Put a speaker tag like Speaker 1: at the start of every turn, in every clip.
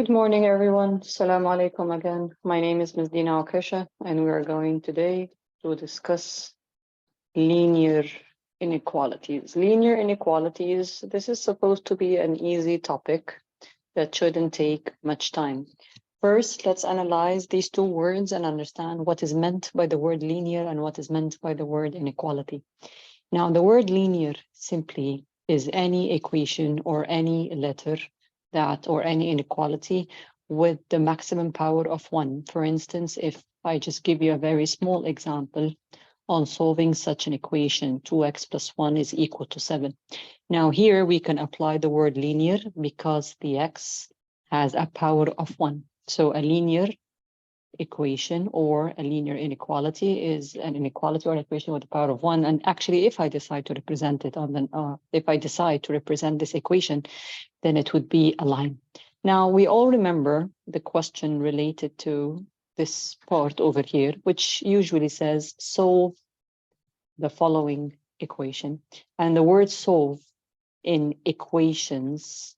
Speaker 1: Good morning, everyone. Assalamu alaikum again. My name is Ms. Dina Okesha, and we are going today to discuss linear inequalities. Linear inequalities, this is supposed to be an easy topic that shouldn't take much time. First, let's analyze these two words and understand what is meant by the word linear and what is meant by the word inequality. Now, the word linear simply is any equation or any letter that or any inequality with the maximum power of 1. For instance, if I just give you a very small example on solving such an equation, 2x plus 1 is equal to 7. Now here we can apply the word linear because the x has a power of 1. So a linear equation or a linear inequality is an inequality or an equation with the power of 1. And actually, if I decide to represent it on the, if I decide to represent this equation, then it would be a line. Now, we all remember the question related to this part over here, which usually says solve the following equation. And the word solve in equations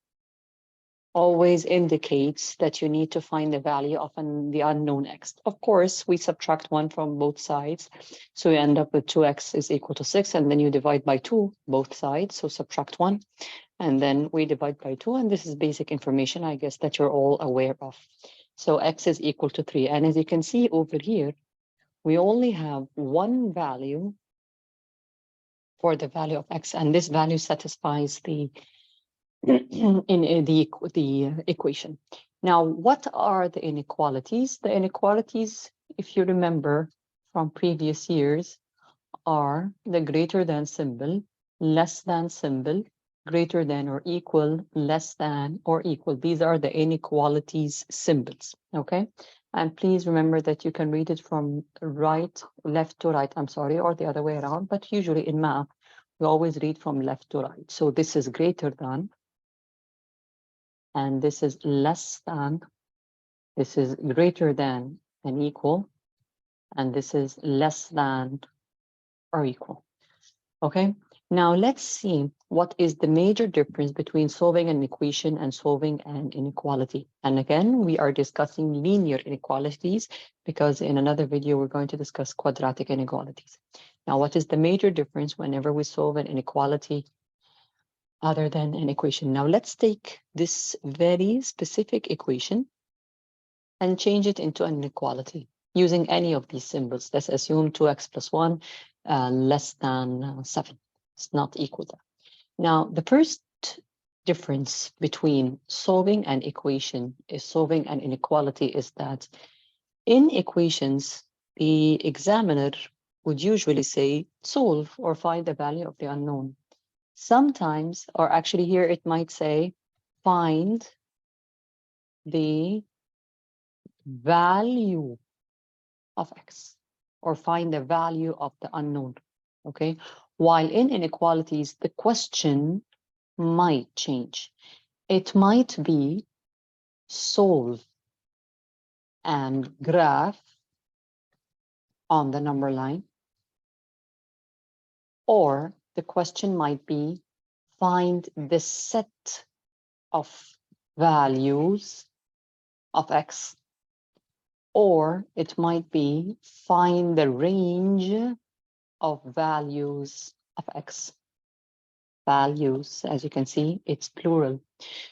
Speaker 1: always indicates that you need to find the value of the unknown x. Of course, we subtract 1 from both sides. So you end up with 2x is equal to 6, and then you divide by 2 both sides. So subtract 1, and then we divide by 2. And this is basic information, I guess, that you're all aware of. So x is equal to 3. And as you can see over here, we only have one value for the value of x, and this value satisfies the in the equation. Now, what are the inequalities? The inequalities, if you remember from previous years, are the greater than symbol, less than symbol, greater than or equal, less than or equal. These are the inequalities symbols, okay? And please remember that you can read it from left to right, or the other way around, but usually in math, we always read from left to right. So this is greater than, and this is less than, this is greater than and equal, and this is less than or equal. Okay, now let's see what is the major difference between solving an equation and solving an inequality. And again, we are discussing linear inequalities because in another video, we're going to discuss quadratic inequalities. Now, what is the major difference whenever we solve an inequality other than an equation? Now, let's take this very specific equation and change it into an inequality using any of these symbols. Let's assume 2x plus 1 less than 7. It's not equal to. Now, the first difference between solving an equation is solving an inequality is that in equations, the examiner would usually say solve or find the value of the unknown. Sometimes, or actually here it might say find the value of x or find the value of the unknown, okay? While in inequalities, the question might change. It might be solve and graph on the number line, or the question might be find the set of values of x, or it might be find the range of values of x. Values, as you can see, it's plural.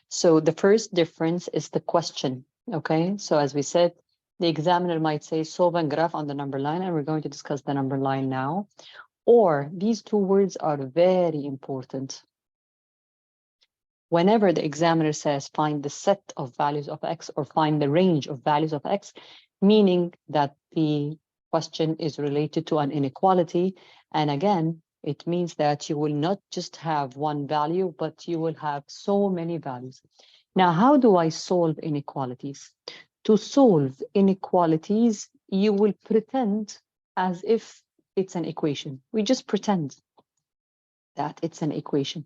Speaker 1: So the first difference is the question, okay? So as we said, the examiner might say solve and graph on the number line, and we're going to discuss the number line now. Or these two words are very important. Whenever the examiner says find the set of values of x or find the range of values of x, meaning that the question is related to an inequality. And again, it means that you will not just have one value, but you will have so many values. Now, how do I solve inequalities? To solve inequalities, you will pretend as if it's an equation. We just pretend that it's an equation.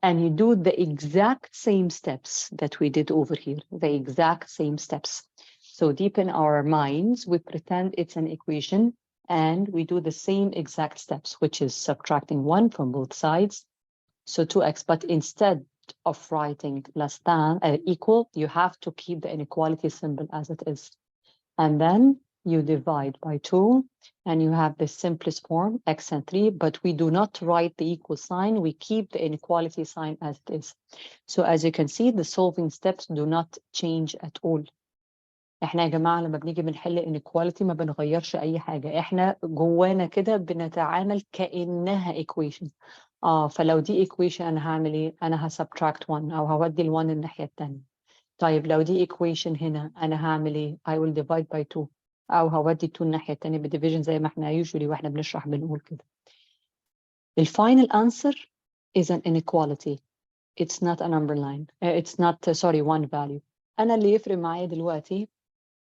Speaker 1: And you do the exact same steps that we did over here, the exact same steps. So deep in our minds, we pretend it's an equation and we do the same exact steps, which is subtracting 1 from both sides. So 2x, but instead of writing less than equal, you have to keep the inequality symbol as it is. And then you divide by 2, and you have the simplest form, x and 3, but we do not write the equal sign. We keep the inequality sign as it is. So as you can see, the solving steps do not change at all. احنا يا جماعة لما بنيجي بنحل inequality ما بنغيرش أي حاجة. احنا جوانا كده بنتعامل كأنها equation. فلو دي equation أنا هعمل إيه؟ أنا subtract 1 أو هودي ال 1 الناحية التانية. طيب لو دي equation هنا أنا هعمل إيه؟ I will divide by 2 أو هودي 2 الناحية التانية بالdivision زي ما احنا usually واحنا بنشرح بنقول كده. The final answer is an inequality. It's not a number line. It's not, sorry, one value. أنا اللي يفرق معايا دلوقتي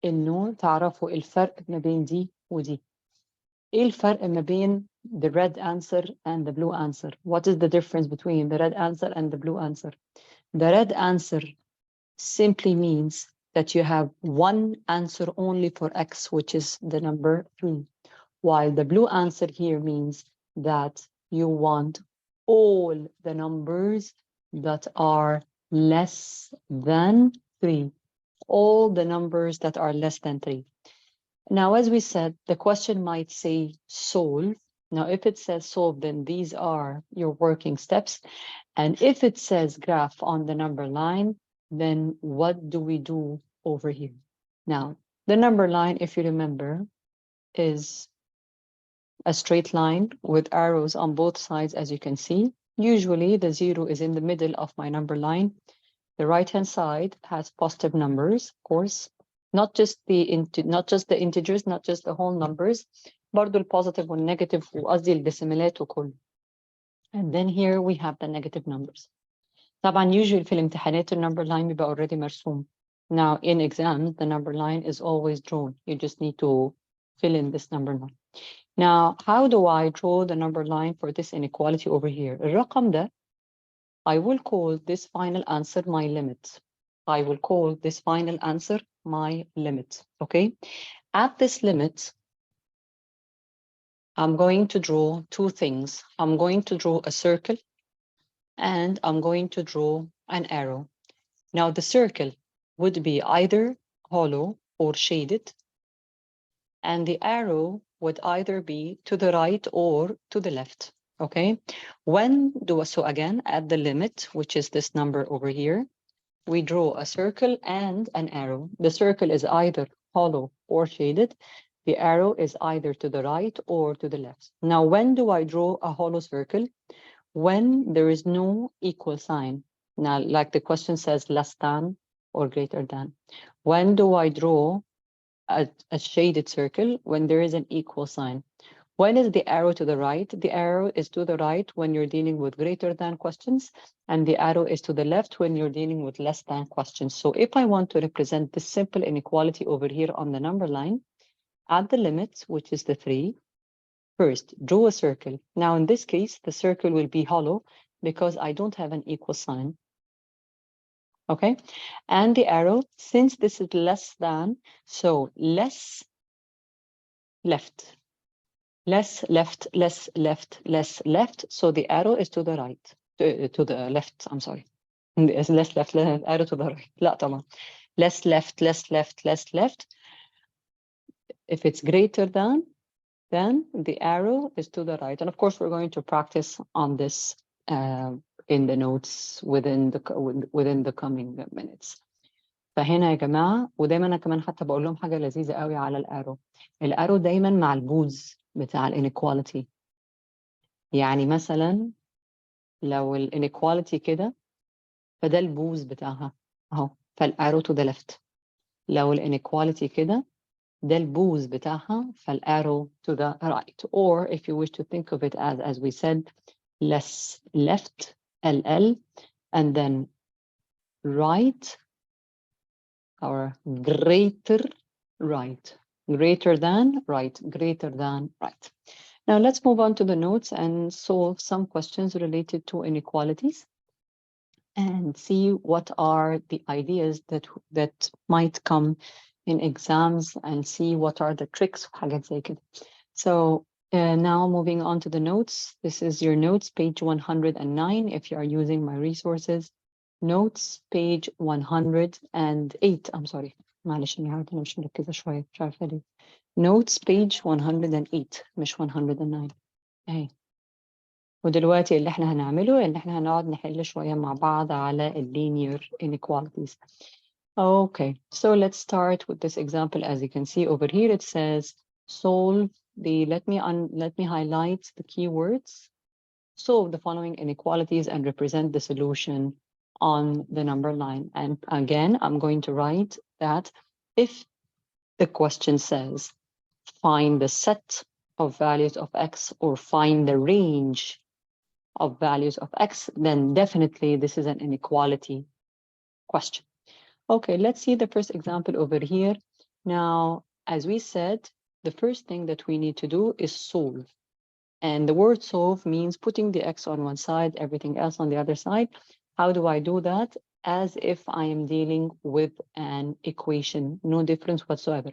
Speaker 1: إنه تعرفوا الفرق ما بين دي ودي. إيه الفرق ما بين the red answer and the blue answer? What is the difference between the red answer and the blue answer? The red answer simply means that you have one answer only for x, which is the number 3, while the blue answer here means that you want all the numbers that are less than 3, all the numbers that are less than 3. Now, as we said, the question might say solve. Now, if it says solve, then these are your working steps. And if it says graph on the number line, then what do we do over here? Now, the number line, if you remember, is a straight line with arrows on both sides, as you can see. Usually the 0 is in the middle of my number line. The right-hand side has positive numbers, of course, not just the integers, not just the whole numbers, برضو الpositive والnegative وقصدي الديسيمالات وكله. And then here we have the negative numbers. طبعا usually في الامتحانات النمبر line بيبقى already مرسوم. Now in exams the number line is always drawn. You just need to fill in this number line. Now how do I draw the number line for this inequality over here? الرقم ده I will call this final answer my limit. I will call this final answer my limit, okay? At this limit, I'm going to draw two things. I'm going to draw a circle and I'm going to draw an arrow. Now the circle would be either hollow or shaded, and the arrow would either be to the right or to the left. Okay, so again, at the limit, which is this number over here, we draw a circle and an arrow. The circle is either hollow or shaded. The arrow is either to the right or to the left. Now, when do I draw a hollow circle? When there is no equal sign. Now, like the question says, less than or greater than. When do I draw a shaded circle? When there is an equal sign. When is the arrow to the right? The arrow is to the right when you're dealing with greater than questions, and the arrow is to the left when you're dealing with less than questions. So if I want to represent this simple inequality over here on the number line, at the limit, which is the 3, first, draw a circle. Now, in this case, the circle will be hollow because I don't have an equal sign. Okay, and the arrow, since this is less than, so less left. Less left, less left, less left. So the arrow is to the right, to the left, I'm sorry. It's less left, arrow to the right. لا طبعا. Less left, less left, less left. If it's greater than, then the arrow is to the right. And of course, we're going to practice on this in the notes within the coming minutes. فهنا يا جماعة، ودايما أنا كمان حتى بقول لهم حاجة لذيذة قوي على الارو. الارو دايما مع البوز بتاع الانيكواليتي. يعني مثلا لو الانيكواليتي كده فده البوز بتاعها اهو، فالارو to the left. لو الانيكواليتي كده ده البوز بتاعها فالارو to the right. Or if you wish to think of it as we said, less left, LL, and then right, or greater right. Greater than right, greater than right. Now let's move on to the notes and solve some questions related to inequalities and see what are the ideas that might come in exams and see what are the tricks. So now moving on to the notes. This is your notes, page 109, if you are using my resources. notes page 108. I'm sorry. معلش إني عارفة أنا مش مركزة شوية مش عارفة ليه. notes page 108 مش 109 أهي. ودلوقتي اللي احنا هنعمله إن احنا هنقعد نحل شوية مع بعض على ال linear inequalities. Okay, so let's start with this example. As you can see over here, it says solve the, let me highlight the keywords. Solve the following inequalities and represent the solution on the number line. And again, I'm going to write that if the question says, find the set of values of X or find the range of values of X, then definitely this is an inequality question. Okay, let's see the first example over here. Now, as we said, the first thing that we need to do is solve. And the word solve means putting the X on one side, everything else on the other side. How do I do that? As if I am dealing with an equation, no difference whatsoever.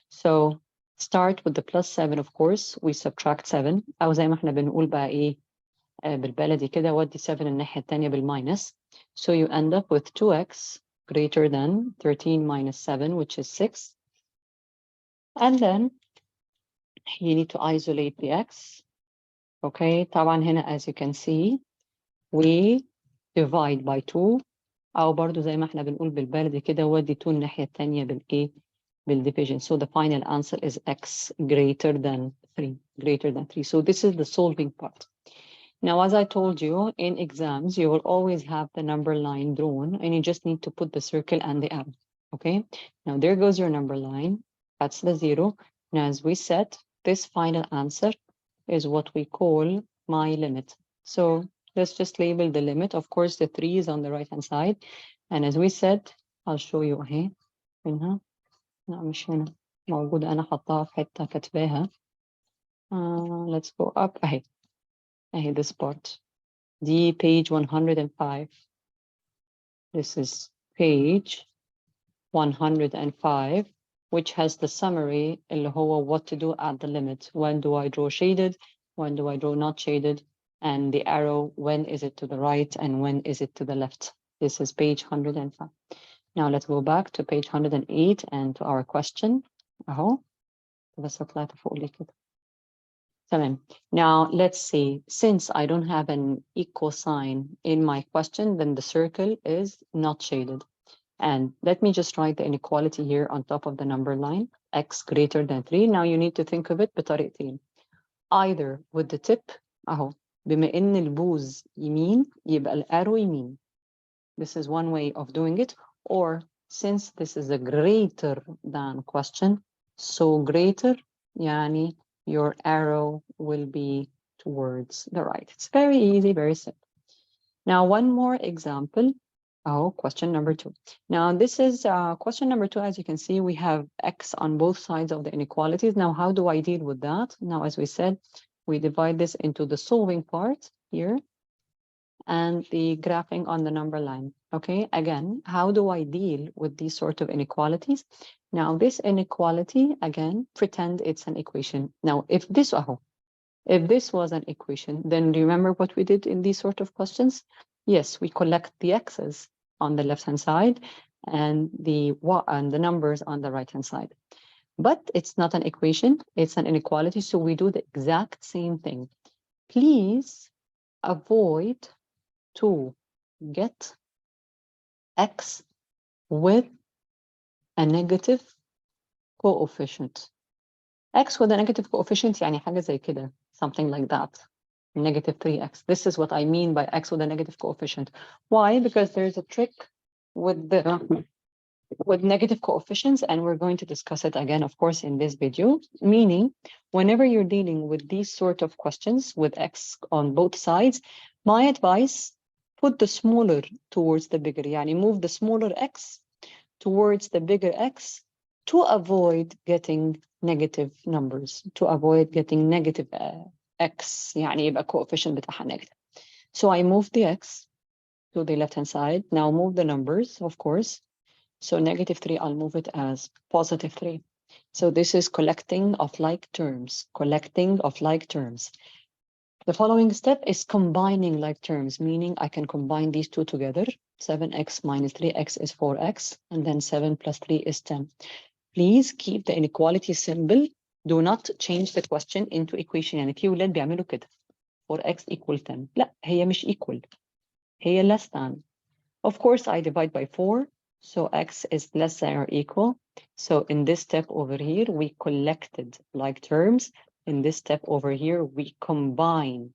Speaker 1: So start with the plus 7, of course, we subtract 7. أو زي ما احنا بنقول بقى إيه بالبلدي كده ودي 7 الناحية التانية بالماينس. So you end up with 2x greater than 13 minus 7, which is 6. And then you need to isolate the x. Okay, طبعا هنا as you can see, we divide by 2 أو برضو زي ما احنا بنقول بالبلدي كده ودي 2 الناحية التانية بالإيه بالdivision. So the final answer is x greater than 3. So this is the solving part. Now, as I told you, in exams, you will always have the number line drawn, and you just need to put the circle and the arrow, okay? Now, there goes your number line. That's the 0. Now, as we said, this final answer is what we call my limit. So let's just label the limit. Of course, the 3 is on the right-hand side. And as we said, I'll show you here. لا مش هنا موجودة أنا حطها في حتة كاتباها. Let's go up أهي this part. The page 105. This is page 105, which has the summary اللي هو what to do at the limit. When do I draw shaded? When do I draw not shaded? And the arrow, when is it to the right and when is it to the left? This is page 105. Now let's go back to page 108 and to our question. أهو بس طلعت فوق لي كده. تمام. Now let's see, since I don't have an equal sign in my question, then the circle is not shaded. And let me just write the inequality here on top of the number line, x greater than 3. Now you need to think of it بطريقتين. Either with the tip, أهو بما إن البوز يمين يبقى الارrow يمين. This is one way of doing it. Or since this is a greater than question, so greater يعني your arrow will be towards the right. It's very easy, very simple. Now, one more example. Oh, question number 2. Now, this is question number 2. As you can see, we have x on both sides of the inequalities. Now, how do I deal with that? Now, as we said, we divide this into the solving part here and the graphing on the number line. Okay, again, how do I deal with these sort of inequalities? Now, this inequality, again, pretend it's an equation. Now, if this was an equation, then do you remember what we did in these sort of questions? Yes, we collect the x's on the left-hand side and the numbers on the right-hand side. But it's not an equation, it's an inequality, so we do the exact same thing. Please avoid to get x with a negative coefficient. X with a negative coefficient يعني حاجة زي كده, something like that, negative 3x. This is what I mean by x with a negative coefficient. Why? Because there's a trick with negative coefficients, and we're going to discuss it again, of course, in this video. Meaning, whenever you're dealing with these sort of questions with x on both sides, my advice, put the smaller towards the bigger. يعني move the smaller x towards the bigger x to avoid getting negative numbers, to avoid getting negative x, يعني يبقى coefficient بتاعها negative. So I move the x to the left-hand side. Now move the numbers, of course. So negative 3, I'll move it as positive 3. So this is collecting of like terms, The following step is combining like terms, meaning I can combine these two together. 7x minus 3x is 4x, and then 7 plus 3 is 10. Please keep the inequality simple. Do not change the question into equation. يعني في ولاد بيعملوا كده 4x equal 10. لا, هي مش equal. هي less than. Of course, I divide by 4, so x is less than or equal. So in this step over here, we collected like terms. In this step over here, we combined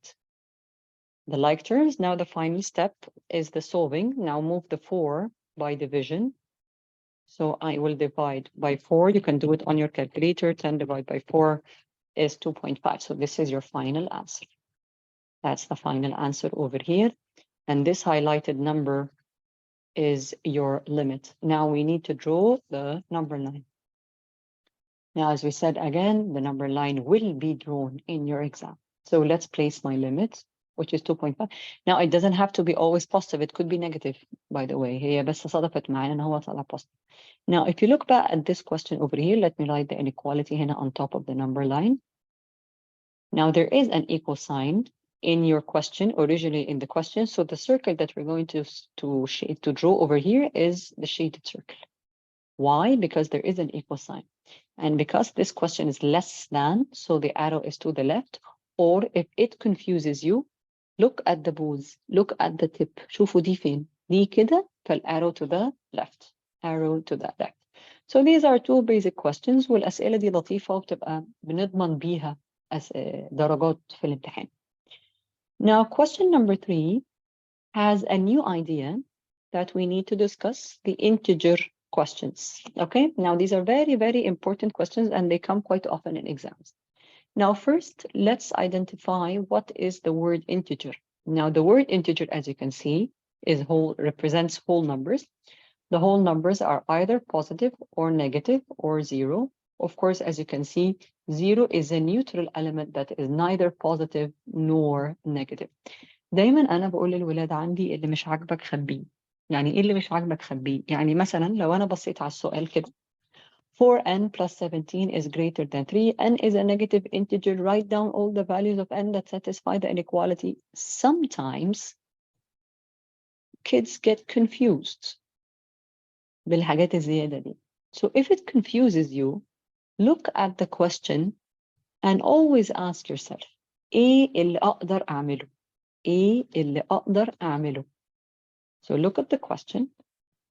Speaker 1: the like terms. Now the final step is the solving. Now move the 4 by division. So I will divide by 4. You can do it on your calculator. 10 divided by 4 is 2.5. So this is your final answer. That's the final answer over here. And this highlighted number is your limit. Now we need to draw the number line. Now, as we said again, the number line will be drawn in your exam. So let's place my limit, which is 2.5. Now, it doesn't have to be always positive. It could be negative, by the way. هي بس صدفت معانا إن هو طلع positive. Now, if you look back at this question over here, let me write the inequality هنا on top of the number line. Now, there is an equal sign in your question, originally in the question. So the circle that we're going to draw over here is the shaded circle. Why? Because there is an equal sign. And because this question is less than, so the arrow is to the left. Or if it confuses you, look at the booth, look at the tip. شوفوا دي فين. دي كده فالarrow to the left. Arrow to the left. So these are two basic questions. والأسئلة دي لطيفة وبتبقى بنضمن بيها درجات في الامتحان. Now, question number 3 has a new idea that we need to discuss, the integer questions. Okay, now these are very, very important questions and they come quite often in exams. Now, first, let's identify what is the word integer. Now, the word integer, as you can see, represents whole numbers. The whole numbers are either positive or negative or zero. Of course, as you can see, 0 is a neutral element that is neither positive nor negative. دايما أنا بقول للولاد عندي اللي مش عاجبك خبيه. يعني إيه اللي مش عاجبك خبيه؟ يعني مثلا لو أنا بصيت على السؤال كده 4n plus 17 is greater than 3. n is a negative integer. Write down all the values of n that satisfy the inequality. Sometimes kids get confused بالحاجات الزيادة دي. So if it confuses you, look at the question and always ask yourself, إيه اللي أقدر أعمله؟ إيه اللي أقدر أعمله؟ So look at the question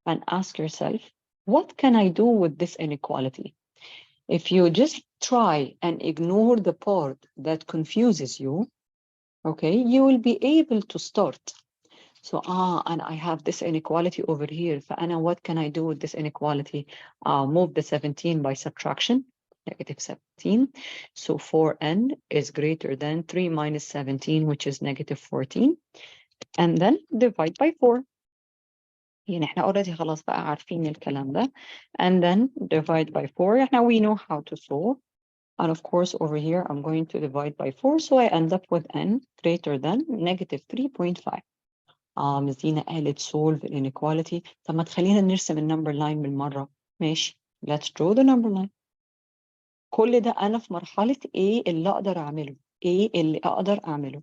Speaker 1: and ask yourself, what can I do with this inequality? If you just try and ignore the part that confuses you, okay, you will be able to start. So, and I have this inequality over here. فأنا, what can I do with this inequality? I'll move the 17 by subtraction, negative 17. So 4n is greater than 3 minus 17, which is negative 14. And then divide by 4. يعني احنا already خلاص بقى عارفين الكلام ده. And then divide by 4. Now we know how to solve. And of course, over here, I'm going to divide by 4. So I end up with n greater than negative 3.5. مس دينا قالت solve inequality. طب ما تخلينا نرسم النمبر لاين بالمرة. ماشي. Let's draw the number line. كل ده أنا في مرحلة إيه اللي أقدر أعمله. إيه اللي أقدر أعمله.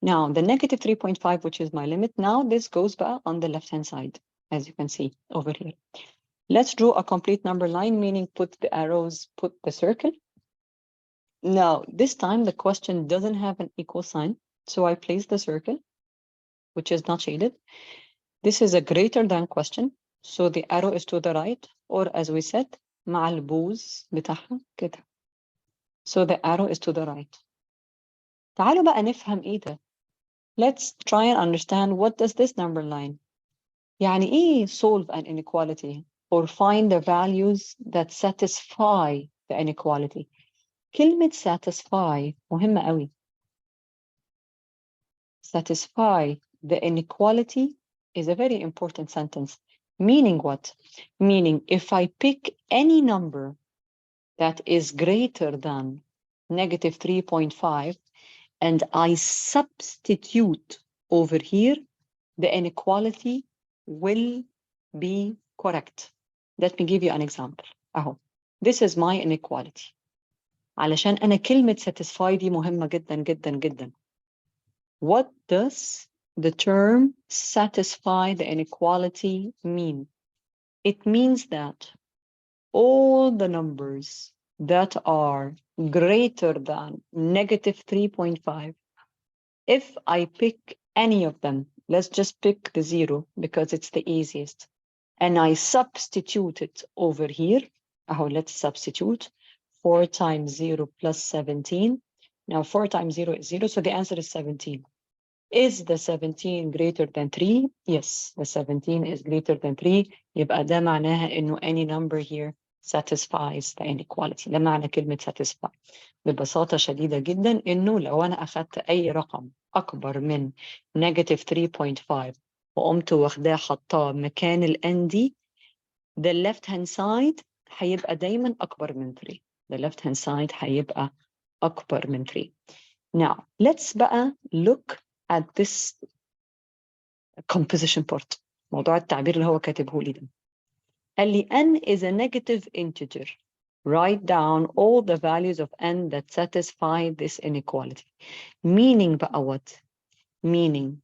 Speaker 1: Now, the negative 3.5, which is my limit, now this goes back on the left-hand side, as you can see over here. Let's draw a complete number line, meaning put the arrows, put the circle. Now, this time the question doesn't have an equal sign, so I place the circle, which is not shaded. This is a greater than question, so the arrow is to the right, or as we said, مع البوز بتاعها كده. So the arrow is to the right. تعالوا بقى نفهم إيه ده. Let's try and understand, what does this number line? يعني إيه solve an inequality or find the values that satisfy the inequality? كلمة satisfy مهمة قوي. Satisfy the inequality is a very important sentence. Meaning what? Meaning if I pick any number that is greater than negative 3.5 and I substitute over here, the inequality will be correct. Let me give you an example. أهو. This is my inequality. علشان أنا كلمة satisfy دي مهمة جدا جدا جدا. What does the term satisfy the inequality mean? It means that all the numbers that are greater than negative 3.5, if I pick any of them, let's just pick the 0 because it's the easiest, and I substitute it over here. Oh, let's substitute 4 times 0 plus 17. Now 4 times 0 is 0, so the answer is 17. Is the 17 greater than 3? Yes, the 17 is greater than 3. يبقى ده معناها إنه any number here satisfies the inequality. ده معنى كلمة satisfy. ببساطة شديدة جدا إنه لو أنا أخدت أي رقم أكبر من negative 3.5 وقمت واخداه حطاه مكان ال n دي، the left hand side هيبقى دايما أكبر من 3. The left hand side هيبقى أكبر من 3. Now, let's بقى look at this composition part. موضوع التعبير اللي هو كاتبه لي ده. قال لي n is a negative integer. Write down all the values of n that satisfy this inequality. Meaning بقى what? Meaning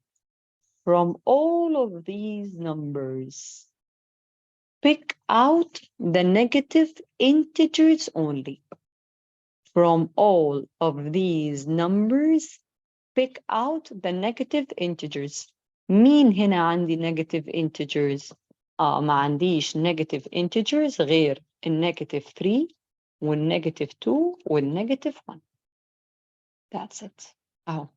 Speaker 1: from all of these numbers, pick out the negative integers only. From all of these numbers, pick out the negative integers. مين هنا عندي negative integers؟ ما عنديش negative integers غير النيجاتيف 3 والنيجاتيف 2 والنيجاتيف 1. That's it. أهو.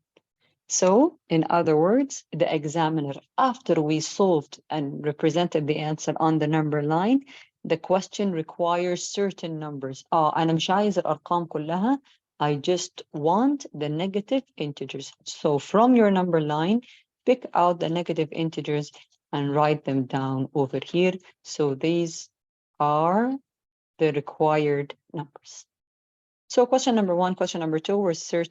Speaker 1: So, in other words, the examiner, after we solved and represented the answer on the number line, the question requires certain numbers. أنا مش عايز الأرقام كلها. I just want the negative integers. So from your number line, pick out the negative integers and write them down over here. So these are the required numbers. So question number 1, question number 2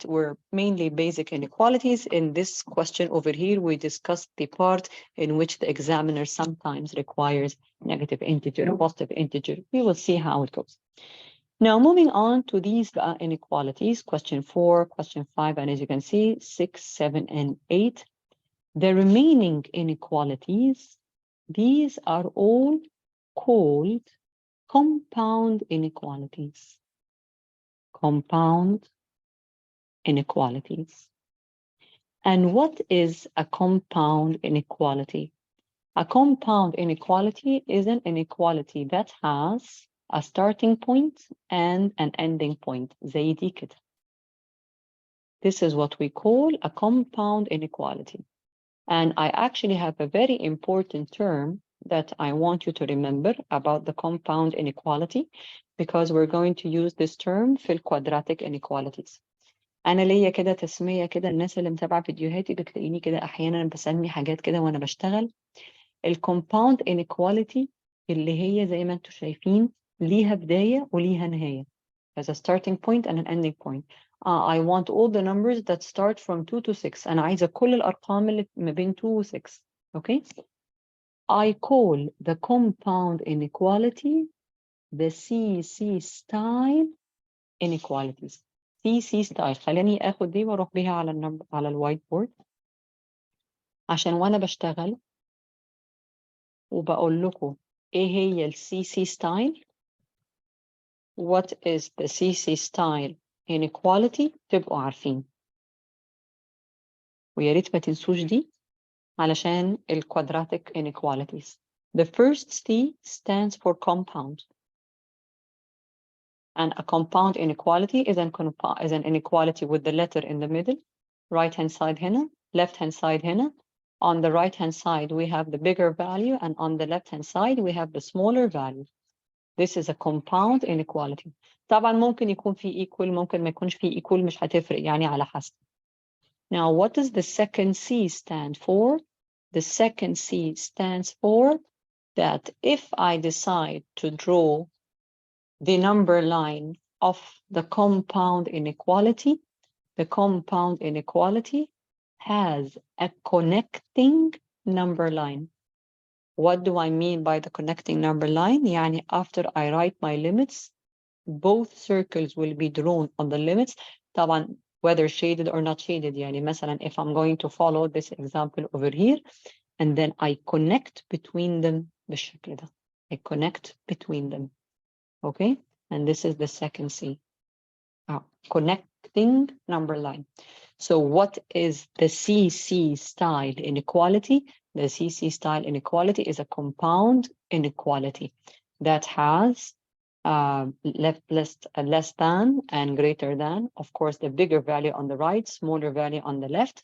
Speaker 1: were mainly basic inequalities. In this question over here, we discussed the part in which the examiner sometimes requires negative integer or positive integer. We will see how it goes. Now, moving on to these inequalities, question 4, question 5, and as you can see, 6, 7, and 8. The remaining inequalities, these are all called compound inequalities. Compound inequalities. And what is a compound inequality? A compound inequality is an inequality that has a starting point and an ending point. زي دي كده. This is what we call a compound inequality. And I actually have a very important term that I want you to remember about the compound inequality, because we're going to use this term في quadratic inequalities. أنا ليا كده تسمية كده، الناس اللي متابعة فيديوهاتي بتلاقيني كده أحيانا بسمي حاجات كده وأنا بشتغل. الcompound inequality اللي هي زي ما انتم شايفين ليها بداية وليها نهاية. As a starting point and an ending point. I want all the numbers that start from 2 to 6. أنا عايزة كل الأرقام اللي ما بين 2 و 6. Okay? I call the compound inequality the CC style inequalities. CC style. خليني آخد دي وأروح بيها على الوايت بورد عشان وأنا بشتغل وبقول لكم إيه هي ال CC style. What is the CC style inequality؟ تبقوا عارفين. ويا ريت ما تنسوش دي علشان ال quadratic inequalities. The first C stands for compound. And a compound inequality is an inequality with the letter in the middle. Right hand side هنا, left hand side هنا. On the right hand side we have the bigger value, and on the left hand side we have the smaller value. This is a compound inequality. طبعا ممكن يكون في equal، ممكن ما يكونش في equal، مش هتفرق يعني على حسب. Now, what does the second C stand for? The second C stands for that if I decide to draw the number line of the compound inequality, the compound inequality has a connecting number line. What do I mean by the connecting number line? يعني after I write my limits, both circles will be drawn on the limits. طبعا whether shaded or not shaded. يعني مثلا if I'm going to follow this example over here and then I connect between them بالشكل ده. I connect between them. Okay, and this is the second C. Connecting number line. So what is the CC style inequality? The CC style inequality is a compound inequality that has less than and greater than, of course, the bigger value on the right, smaller value on the left.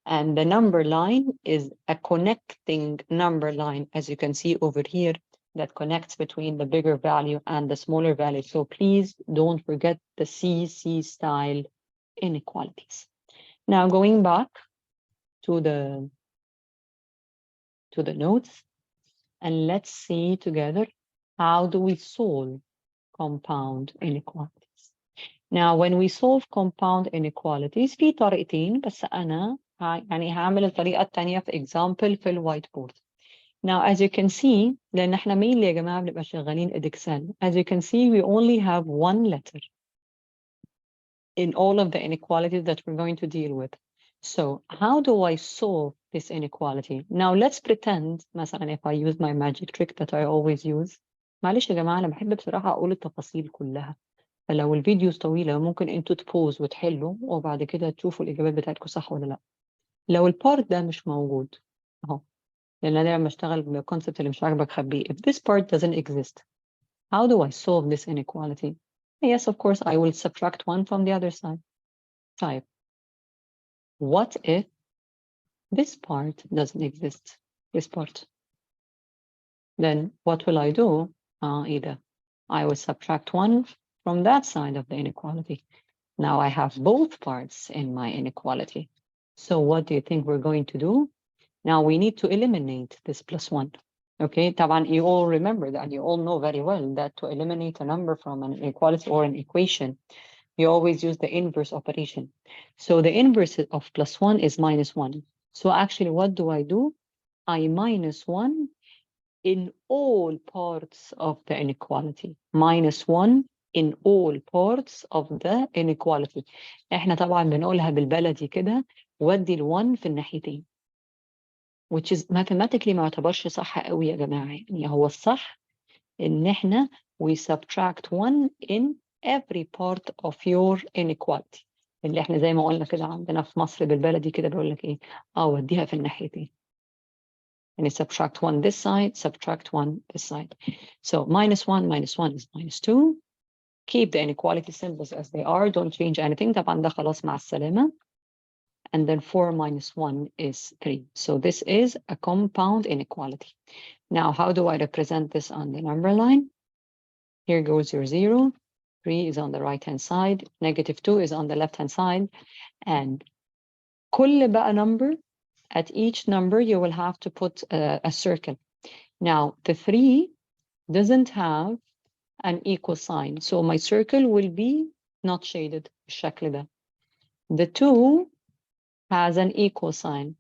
Speaker 1: And the number line is a connecting number line, as you can see over here, that connects between the bigger value and the smaller value. So please don't forget the CC style inequalities. Now going back to the notes, and let's see together how do we solve compound inequalities. Now when we solve compound inequalities في طريقتين بس أنا يعني هعمل الطريقة الثانية في example في الوايت بورد. Now, as you can see, لأن احنا mainly يا جماعة بنبقى شغالين edexcel. As you can see, we only have one letter in all of the inequalities that we're going to deal with. So how do I solve this inequality? Now, let's pretend, مثلا if I use my magic trick that I always use. معلش يا جماعة أنا بحب بصراحة أقول التفاصيل كلها. فلو الفيديوز طويلة ممكن انتوا تبوز وتحلوا وبعد كده تشوفوا الإجابات بتاعتكم صح ولا لا. لو البارت ده مش موجود أهو. لأن أنا لما أشتغل بالكونسبت اللي مش عاجبك خبيه. If this part doesn't exist, how do I solve this inequality? Yes, of course, I will subtract one from the other side. Type. What if this part doesn't exist? This part. Then what will I do? Either I will subtract one from that side of the inequality. Now I have both parts in my inequality. So what do you think we're going to do? Now we need to eliminate this plus one. Okay, طبعا you all remember that, you all know very well that to eliminate a number from an inequality or an equation, you always use the inverse operation. So the inverse of plus one is minus one. So actually what do? I minus one in all parts of the inequality. Minus one in all parts of the inequality. احنا طبعا بنقولها بالبلدي كده ودي الone في الناحيتين. which is mathematically ما يعتبرش صح قوي يا جماعة. يعني هو الصح إن إحنا we subtract one in every part of your inequality. اللي إحنا زي ما قلنا كده عندنا في مصر بالبلدي كده بيقول لك إيه؟ وديها في الناحيتين. يعني subtract one this side, subtract one this side. So minus one is minus two. Keep the inequality symbols as they are. Don't change anything. طبعا ده خلاص مع السلامة. And then 4 minus 1 is 3. So this is a compound inequality. Now, how do I represent this on the number line? Here goes your 0. 3 is on the right-hand side. Negative 2 is on the left-hand side. And كل بقى number, at each number, you will have to put a circle. Now, the 3 doesn't have an equal sign. So my circle will be not shaded. بالشكل ده. The 2 has an equal sign.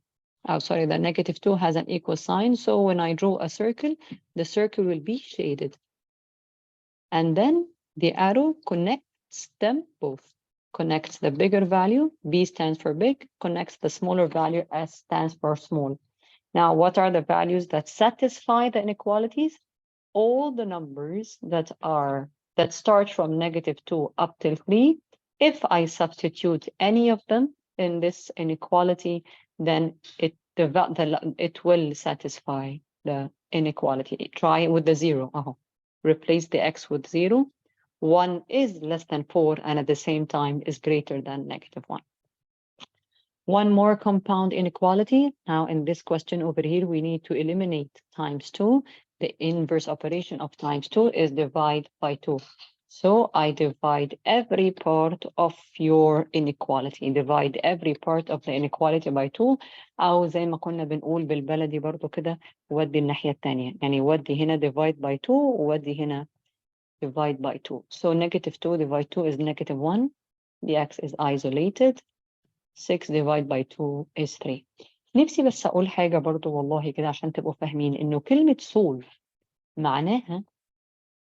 Speaker 1: Oh, sorry, the negative 2 has an equal sign. So when I draw a circle, the circle will be shaded. And then the arrow connects them both. Connects the bigger value, B stands for big, connects the smaller value, S stands for small. Now, what are the values that satisfy the inequalities? All the numbers that start from negative 2 up till 3. If I substitute any of them in this inequality, then it will satisfy the inequality. Try with the 0. Replace the x with 0. 1 is less than 4 and at the same time is greater than negative 1. One more compound inequality. Now in this question over here, we need to eliminate times 2. The inverse operation of times 2 is divide by 2. So I divide every part of your inequality. Divide every part of the inequality by 2. أو زي ما كنا بنقول بالبلدي برضو كده ودي الناحية التانية. يعني ودي هنا divide by 2 وودي هنا divide by 2. So negative 2 divide 2 is negative 1. The x is isolated. 6 divide by 2 is 3. نفسي بس أقول حاجة برضو والله كده عشان تبقوا فاهمين إنه كلمة solve معناها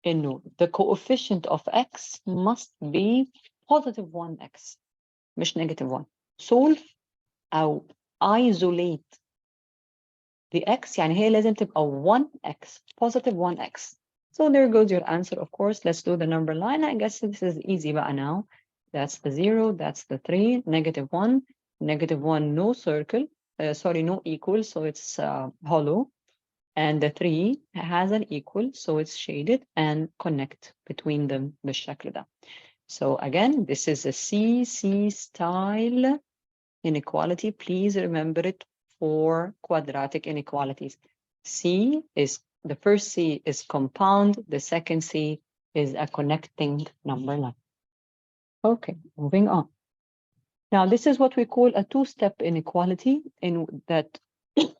Speaker 1: إنه the coefficient of x must be positive 1x. مش negative 1. solve أو isolate the x يعني هي لازم تبقى 1x, positive 1x. So there goes your answer, of course. Let's do the number line. I guess this is easy بقى now. That's the 0, that's the 3, negative 1, negative 1, no circle, sorry, no equal, so it's hollow. And the 3 has an equal, so it's shaded, and connect between them بالشكل ده. So again, this is a CC style inequality. Please remember it for quadratic inequalities. C is, the first C is compound, the second C is a connecting number line. Okay, moving on. Now, this is what we call a two-step inequality in that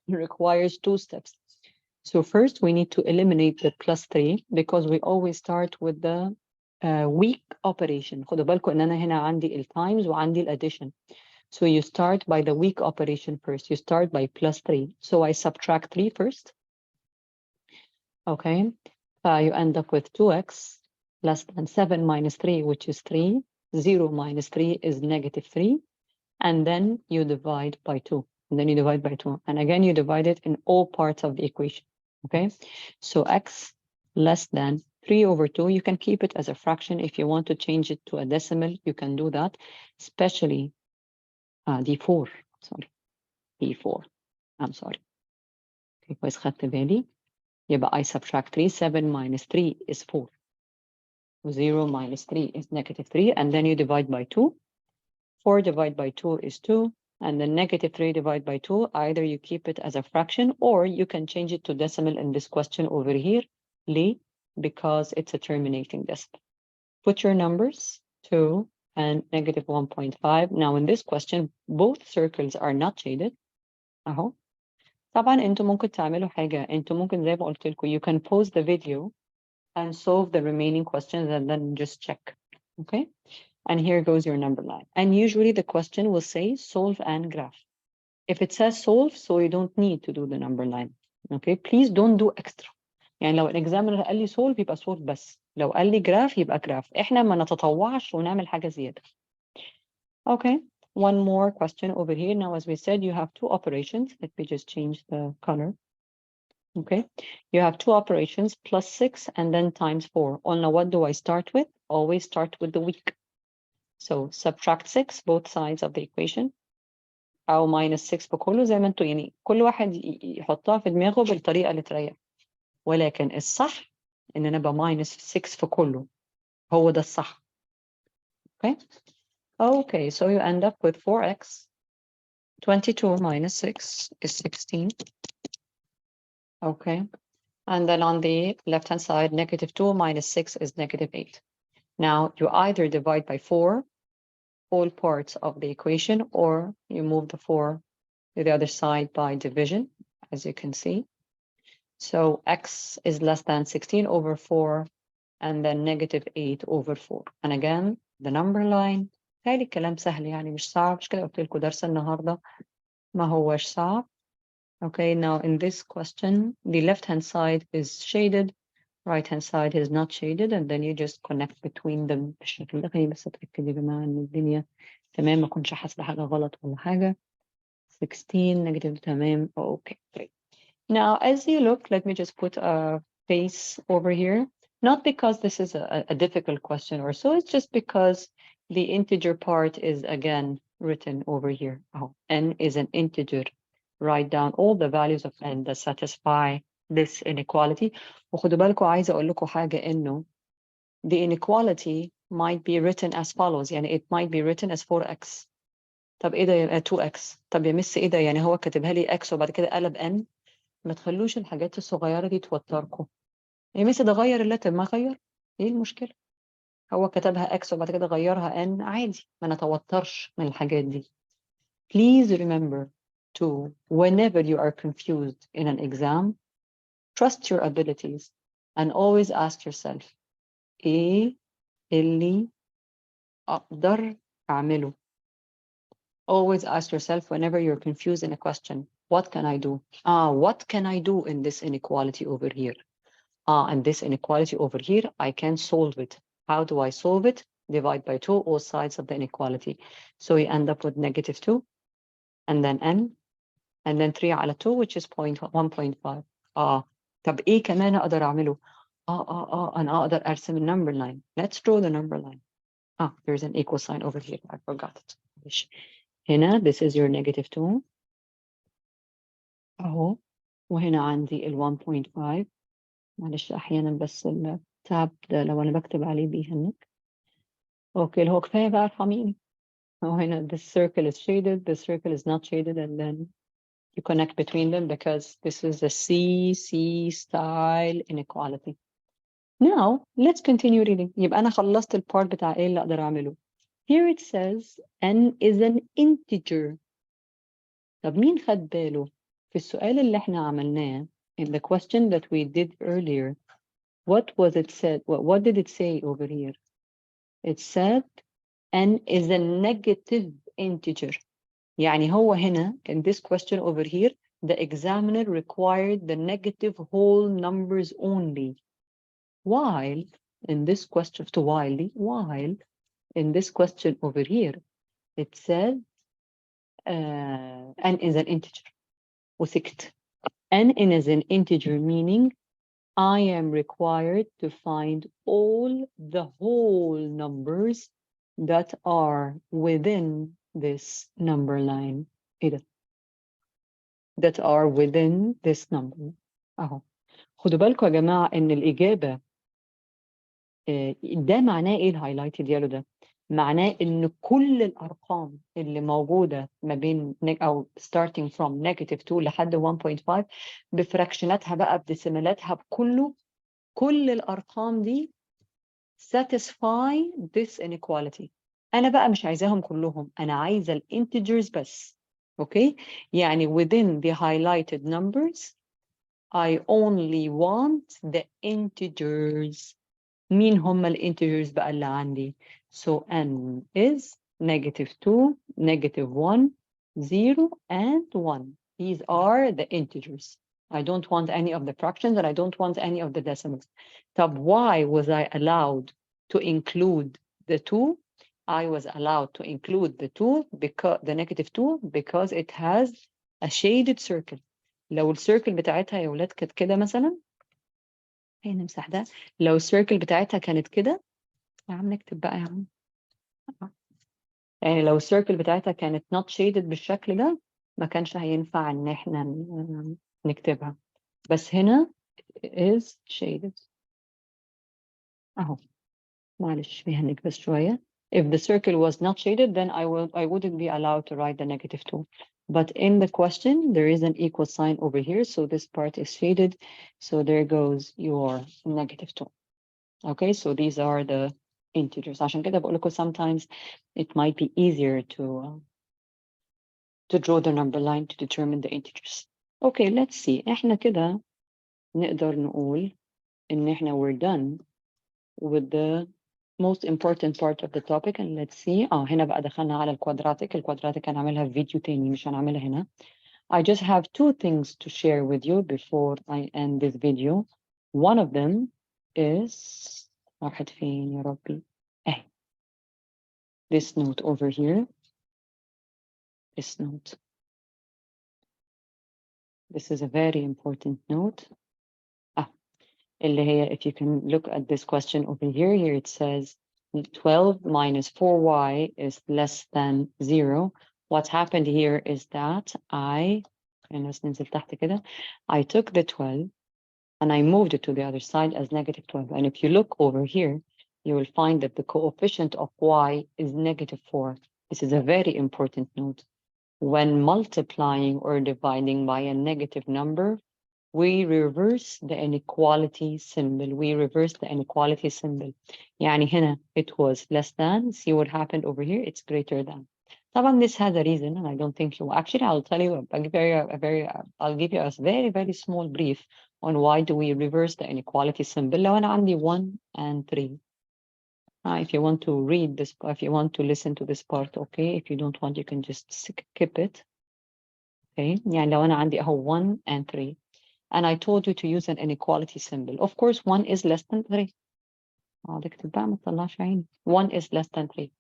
Speaker 1: requires two steps. So first, we need to eliminate the plus 3 because we always start with the weak operation. خدوا بالكم إن أنا هنا عندي ال times وعندي ال addition. So you start by the weak operation first. You start by plus 3. So I subtract 3 first. Okay. You end up with 2x less than 7 minus 3, which is 3. 0 minus 3 is negative 3. And then you divide by 2. And then you divide by 2. And again, you divide it in all parts of the equation. Okay. So x less than 3 over 2. You can keep it as a fraction. If you want to change it to a decimal, you can do that, especially D4, sorry, D4, I'm sorry. Okay, كويس خدت بالي. يبقى I subtract 3, 7 minus 3 is 4. 0 minus 3 is negative 3, and then you divide by 2. 4 divided by 2 is 2, and then negative 3 divided by 2, either you keep it as a fraction, or you can change it to decimal in this question over here, ليه? Because it's a terminating decimal. Put your numbers, 2 and negative 1.5. Now in this question, both circles are not shaded. أهو. طبعا انتوا ممكن تعملوا حاجة. انتوا ممكن زي ما قلت لكم, you can pause the video and solve the remaining questions and then just check. Okay? And here goes your number line. And usually the question will say solve and graph. If it says solve, so you don't need to do the number line. Okay? Please don't do extra. يعني لو الإكزامينر قال لي solve يبقى solve بس. لو قال لي graph يبقى graph. إحنا ما نتطوعش ونعمل حاجة زيادة. Okay, one more question over here. Now, as we said, you have two operations. Let me just change the color. Okay, you have two operations, plus 6 and then times 4. Oh, now what do I start with? Always start with the weak. So subtract 6, both sides of the equation. أو minus 6 بكله زي ما انتوا يعني كل واحد يحطها في دماغه بالطريقة اللي تريح. ولكن الصح إن أنا minus 6 في كله. هو ده الصح. Okay. Okay, so you end up with 4x. 22 minus 6 is 16. Okay. And then on the left-hand side, negative 2 minus 6 is negative 8. Now, you either divide by 4 all parts of the equation, or you move the 4 to the other side by division, as you can see. So x is less than 16 over 4, and then negative 8 over 4. And again, the number line. هاي الكلام سهل يعني مش صعب. مش كده قلت لكم درس النهارده ما هوش صعب. Okay, now in this question, the left-hand side is shaded, right-hand side is not shaded, and then you just connect between them بالشكل ده. خليني بس أتأكد يا جماعة إن الدنيا تمام, ما أكونش حاسبة حاجة غلط ولا حاجة. 16 negative تمام. Okay, great. Now, as you look, let me just put a face over here. Not because this is a difficult question or so, it's just because the integer part is again written over here. Oh, n is an integer. Write down all the values of n that satisfy this inequality. وخدوا بالكم عايزة أقول لكم حاجة إنه the inequality might be written as follows. يعني it might be written as 4x. طب إيه ده 2x. طب يا مس إيه ده يعني هو كاتبها لي x وبعد كده قلب n. ما تخلوش الحاجات الصغيرة دي توتركم. يا مس ده غير اللتر, ما غير. إيه المشكلة؟ هو كتبها x وبعد كده غيرها n عادي. ما نتوترش من الحاجات دي. Please remember to, whenever you are confused in an exam, trust your abilities and always ask yourself, إيه اللي أقدر أعمله? Always ask yourself whenever you're confused in a question, what can I do? What can I do in this inequality over here? And this inequality over here, I can solve it. How do I solve it? divide by 2 all sides of the inequality. So you end up with -2 and then n and then 3 على 2 which is 1.5. طب ايه كمان اقدر اعمله؟ انا اقدر ارسم النمبر line. Let's draw the number line. There's an equal sign over here. I forgot it. هنا this is your -2 اهو، وهنا عندي ال 1.5. معلش احيانا بس التاب ده لو انا بكتب عليه بيهنك. اوكي هو كفايه بقى ارحميني. وهنا this circle is shaded, this circle is not shaded, and then you connect between them because this is a C style inequality. Now let's continue reading. يبقى أنا خلصت البارت بتاع إيه اللي أقدر أعمله. Here it says n is an integer. طب مين خد باله في السؤال اللي إحنا عملناه in the question that we did earlier? What was it said? What did it say over here? It said n is a negative integer. يعني هو هنا in this question over here the examiner required the negative whole numbers only, while in this question while in this question over here it said n is an integer وسكت. n is an integer meaning I am required to find all the whole numbers that are within this number line. That are within this number. اهو خدوا بالكم يا جماعه ان الاجابه ده معناه ايه الهايلايتد يالو ده؟ معناه ان كل الارقام اللي موجوده ما بين او starting from -2 لحد 1.5 بفراكشناتها بقى بديسيمالاتها بكله، كل الارقام دي satisfy this inequality. انا بقى مش عايزاهم كلهم، انا عايزه الانتجرز بس. اوكي يعني within the highlighted numbers I only want the integers. مين هم الانتجرز بقى اللي عندي؟ So n is -2, -1, 0 and 1. These are the integers. I don't want any of the fractions and I don't want any of the decimals. طب why was I allowed to include the 2? I was allowed to include the 2 because the -2 because it has a shaded circle. لو السيركل بتاعتها يا ولاد كانت كده مثلا، هي نمسح ده، لو السيركل بتاعتها كانت كده يا عم نكتب بقى يا عم، يعني لو السيركل بتاعتها كانت not shaded بالشكل ده ما كانش هينفع ان احنا نكتبها، بس هنا is shaded اهو. معلش بيهنك بس شوية. If the circle was not shaded then I wouldn't be allowed to write the -2. But in the question there is an equal sign over here, so this part is shaded, so there goes your -2. Okay, so these are the integers. عشان كده بقول لكم sometimes it might be easier to draw the number line to determine the integers. Okay, let's see. احنا كده نقدر نقول ان احنا we're done with the most important part of the topic, and let's see. هنا بقى دخلنا على الكوادراتيك. الكوادراتيك هنعملها في فيديو تاني مش هنعملها هنا. I just have two things to share with you before I end this video. One of them is راحت فين يا ربي؟ This note over here. This note. This is a very important note. اللي هي, if you can look at this question over here, here it says 12 minus 4y is less than 0. What happened here is that I took the 12 and I moved it to the other side as -12. And if you look over here, you will find that the coefficient of y is -4. This is a very important note. When multiplying or dividing by a negative number, we reverse the inequality symbol. We reverse the inequality symbol. يعني هنا it was less than. See what happened over here? It's greater than. طبعا this has a reason, and I don't think you. Actually, I'll tell you. I'll give you a very small brief on why do we reverse the inequality symbol. لو أنا عندي 1 and 3. If you want to read this, if you want to listen to this part, okay. If you don't want, you can just skip it. Okay. يعني لو أنا عندي أهو 1 and 3. And I told you to use an inequality symbol. Of course, 1 is less than 3. اكتب بقى ما تطلعش عيني. 1 is less than 3.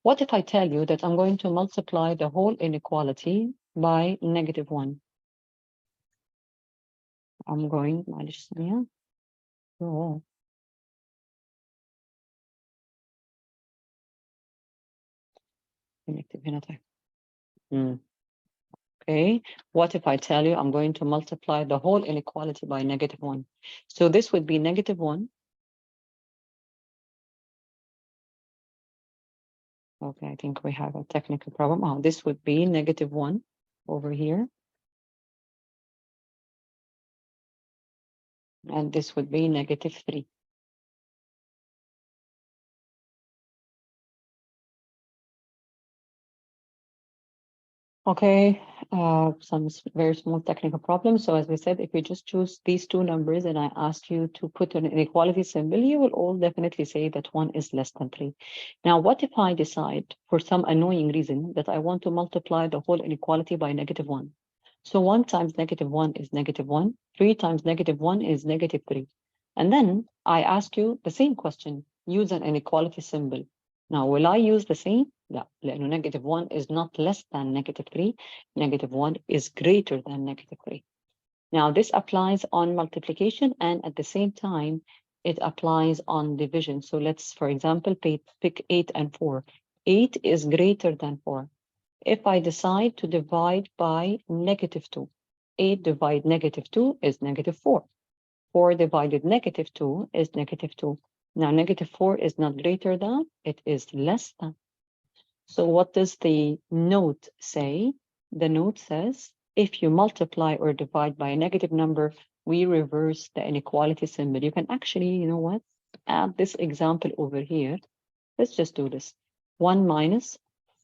Speaker 1: What if I tell you that I'm going to multiply the whole inequality by -1? I'm going, معلش ثانية. Oh. نكتب هنا طيب. Okay, what if I tell you I'm going to multiply the whole inequality by -1? So this would be -1. Okay, I think we have a technical problem. Oh, this would be -1 over here. And this would be -3. Okay, some very small technical problems. So as we said, if you just choose these two numbers and I ask you to put an inequality symbol, you will all definitely say that 1 is less than 3. Now, what if I decide for some annoying reason that I want to multiply the whole inequality by -1? So 1 times -1 is -1, 3 times -1 is -3. And then I ask you the same question, use an inequality symbol. Now, will I use the same? لا، لأنه -1 is not less than -3. -1 is greater than -3. Now, this applies on multiplication and at the same time, it applies on division. So let's, for example, pick 8 and 4. 8 is greater than 4. If I decide to divide by -2, 8 divided -2 is -4. 4 divided -2 is -2. Now, -4 is not greater than, it is less than. So what does the note say? The note says, if you multiply or divide by a negative number, we reverse the inequality symbol. You can actually, you know what, add this example over here. Let's just do this. 1 minus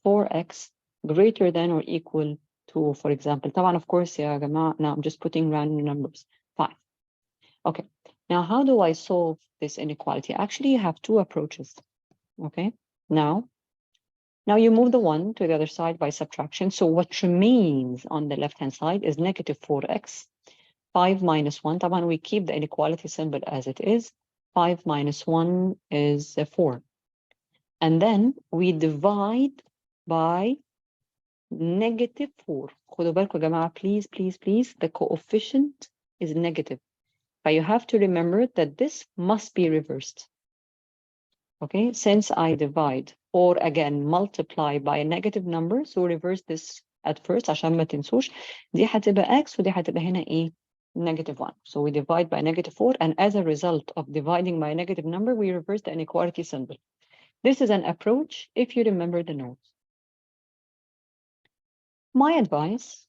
Speaker 1: 4x greater than or equal to, for example, طبعا of course, يا جماعة, now I'm just putting random numbers, 5. Okay, now how do I solve this inequality? Actually, you have two approaches, okay? Now you move the 1 to the other side by subtraction. So what remains on the left-hand side is -4x. 5 minus 1, طبعا we keep the inequality symbol as it is. 5 minus 1 is 4. And then we divide by -4. خدوا بالكم يا جماعة, please, the coefficient is negative. But you have to remember that this must be reversed. Okay, since I divide or again multiply by a negative number, so reverse this at first عشان ما تنسوش, دي هتبقى x ودي هتبقى هنا ايه? -1. So we divide by -4, and as a result of dividing by a negative number, we reverse the inequality symbol. This is an approach if you remember the notes. My advice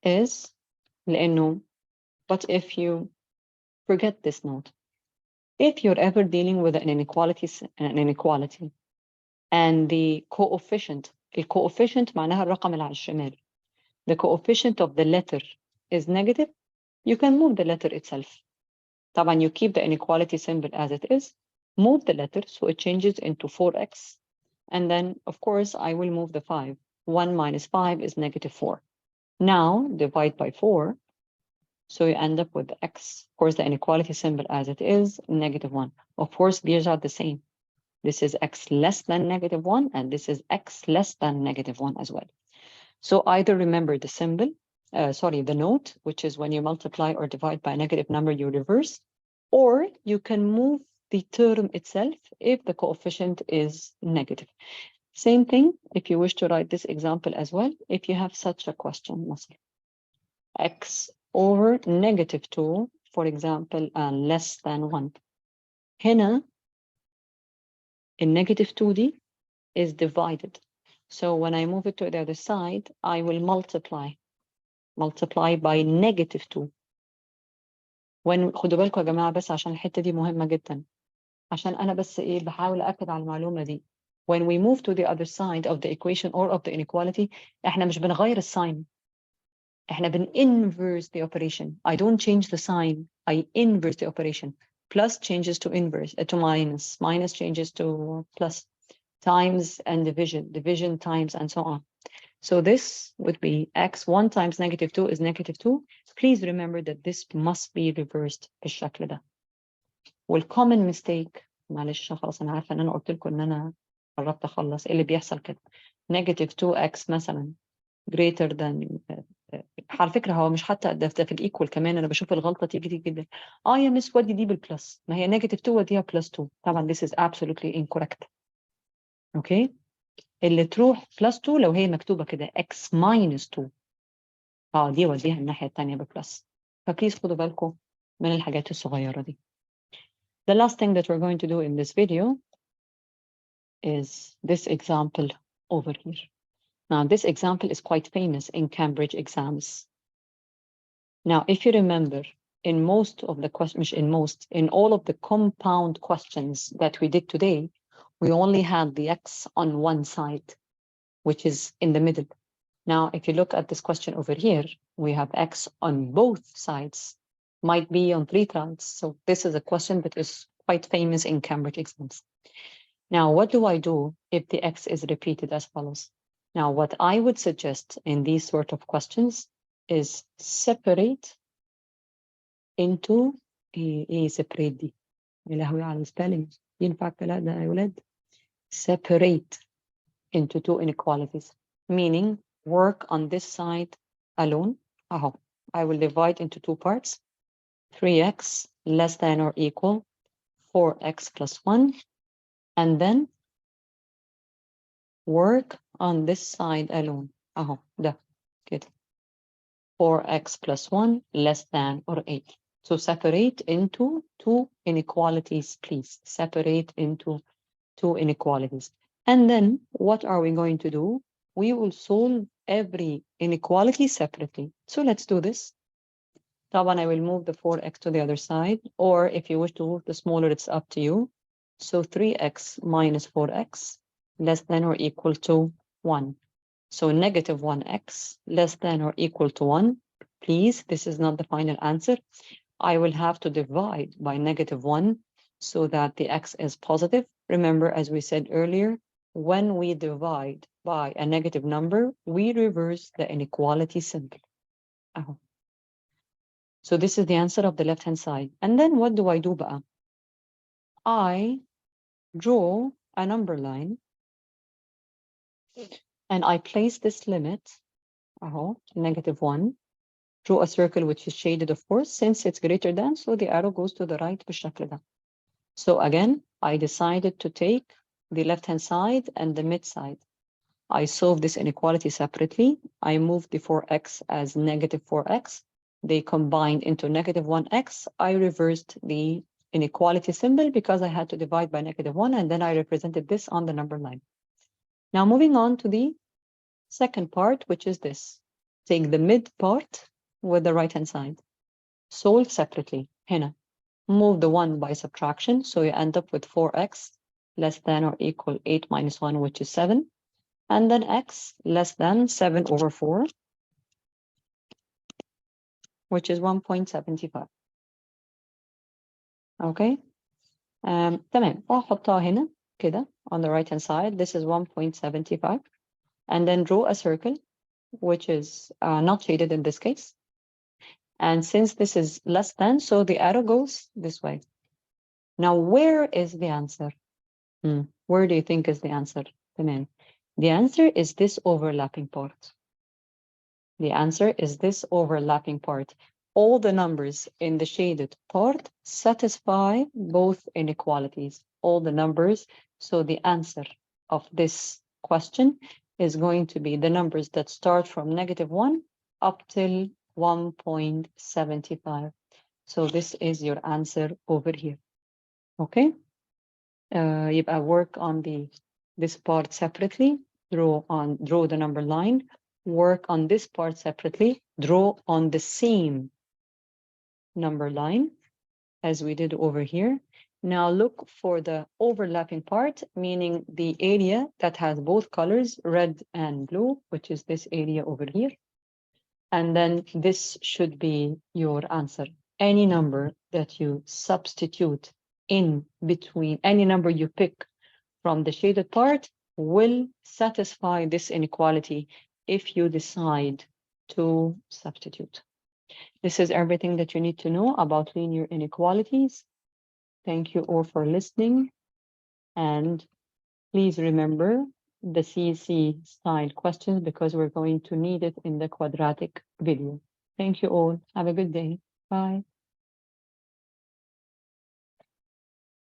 Speaker 1: is, لأنه, but if you forget this note, if you're ever dealing with an inequality and the coefficient, الcoefficient معناها الرقم اللي على الشمال, the coefficient of the letter is negative, you can move the letter itself. طبعا you keep the inequality symbol as it is, move the letter so it changes into 4x, and then of course I will move the 5. 1 minus 5 is -4. Now divide by 4, so you end up with x. Of course, the inequality symbol as it is, -1. Of course, these are the same. This is x less than -1, and this is x less than -1 as well. So either remember the symbol, the note, which is when you multiply or divide by a negative number, you reverse, or you can move the term itself if the coefficient is negative. Same thing if you wish to write this example as well. If you have such a question, x over -2, for example, less than 1. هنا -2 دي is divided. So when I move it to the other side, I will multiply by -2. خدوا بالكم يا جماعة بس عشان الحتة دي مهمة جدا. عشان أنا بس إيه بحاول أكد على المعلومة دي. When we move to the other side of the equation or of the inequality, إحنا مش بنغير الساين. إحنا inverse the operation. I don't change the sign. I inverse the operation. Plus changes to inverse, to minus. Minus changes to plus. Times and division times, and so on. So this would be x 1 times -2 is -2. Please remember that this must be reversed بالشكل ده. Well, common mistake معلش خلاص أنا عارفة إن أنا قلت لكم إن أنا قربت أخلص. إيه اللي بيحصل كده؟ negative 2x مثلا greater than على فكرة هو مش حتى ده في الإيكوال كمان، أنا بشوف الغلطة تيجي كتير جدا. يا مس ودي دي بالبلس، ما هي negative 2 وديها plus 2. طبعا this is absolutely incorrect. أوكي، اللي تروح plus 2 لو هي مكتوبة كده x minus 2، دي وديها الناحية التانية ببلس. فبليز خدوا بالكم من الحاجات الصغيرة دي. The last thing that we're going to do in this video is this example over here. Now, this example is quite famous in Cambridge exams. Now, if you remember, in most of the questions, in all of the compound questions that we did today, we only had the x on one side, which is in the middle. Now, if you look at this question over here, we have x on both sides, might be on 3 sides. So this is a question that is quite famous in Cambridge exams. Now, what do I do if the x is repeated as follows? Now, what I would suggest in these sort of questions is separate into separate دي يا لهوي على السبelling، ينفع الكلام ده يا ولاد؟ Separate into 2 inequalities, meaning work on this side alone. I will divide into 2 parts, 3x less than or equal 4x plus 1, and then work on this side alone. ده كده 4x plus 1 less than or 8. So separate into 2 inequalities, please. Separate into 2 inequalities. And then what are we going to do? We will solve every inequality separately. So let's do this. طبعا I will move the 4x to the other side, or if you wish to move the smaller, it's up to you. So 3x minus 4x less than or equal to 1. So negative 1x less than or equal to 1. Please, this is not the final answer. I will have to divide by negative 1 so that the x is positive. Remember, as we said earlier, when we divide by a negative number, we reverse the inequality symbol. So this is the answer of the left-hand side. And then what do I do بقى? I draw a number line and I place this limit, negative 1, draw a circle which is shaded, of course, since it's greater than, so the arrow goes to the right بالشكل ده. So again, I decided to take the left-hand side and the mid side. I solved this inequality separately. I moved the 4x as negative 4x. They combined into negative 1x. I reversed the inequality symbol because I had to divide by negative 1, and then I represented this on the number line. Now moving on to the second part, which is this. Take the mid part with the right-hand side. Solve separately. هنا. Move the 1 by subtraction, so you end up with 4x less than or equal 8 minus 1, which is 7. And then x less than 7 over 4, which is 1.75. Okay. تمام. وأحطها هنا كده on the right-hand side. This is 1.75. And then draw a circle, which is not shaded in this case. And since this is less than, so the arrow goes this way. Now, where is the answer? Where do you think is the answer? تمام. The answer is this overlapping part. The answer is this overlapping part. All the numbers in the shaded part satisfy both inequalities. All the numbers. So the answer of this question is going to be the numbers that start from negative 1 up till 1.75. So this is your answer over here. Okay? يبقى work on this part separately. Draw the number line. Work on this part separately. Draw on the same number line as we did over here. Now look for the overlapping part, meaning the area that has both colors, red and blue, which is this area over here. And then this should be your answer. Any number that you substitute in between, any number you pick from the shaded part will satisfy this inequality if you decide to substitute. This is everything that you need to know about linear inequalities. Thank you all for listening. And please remember the CC style questions because we're going to need it in the quadratic video. Thank you all. Have a good day. Bye.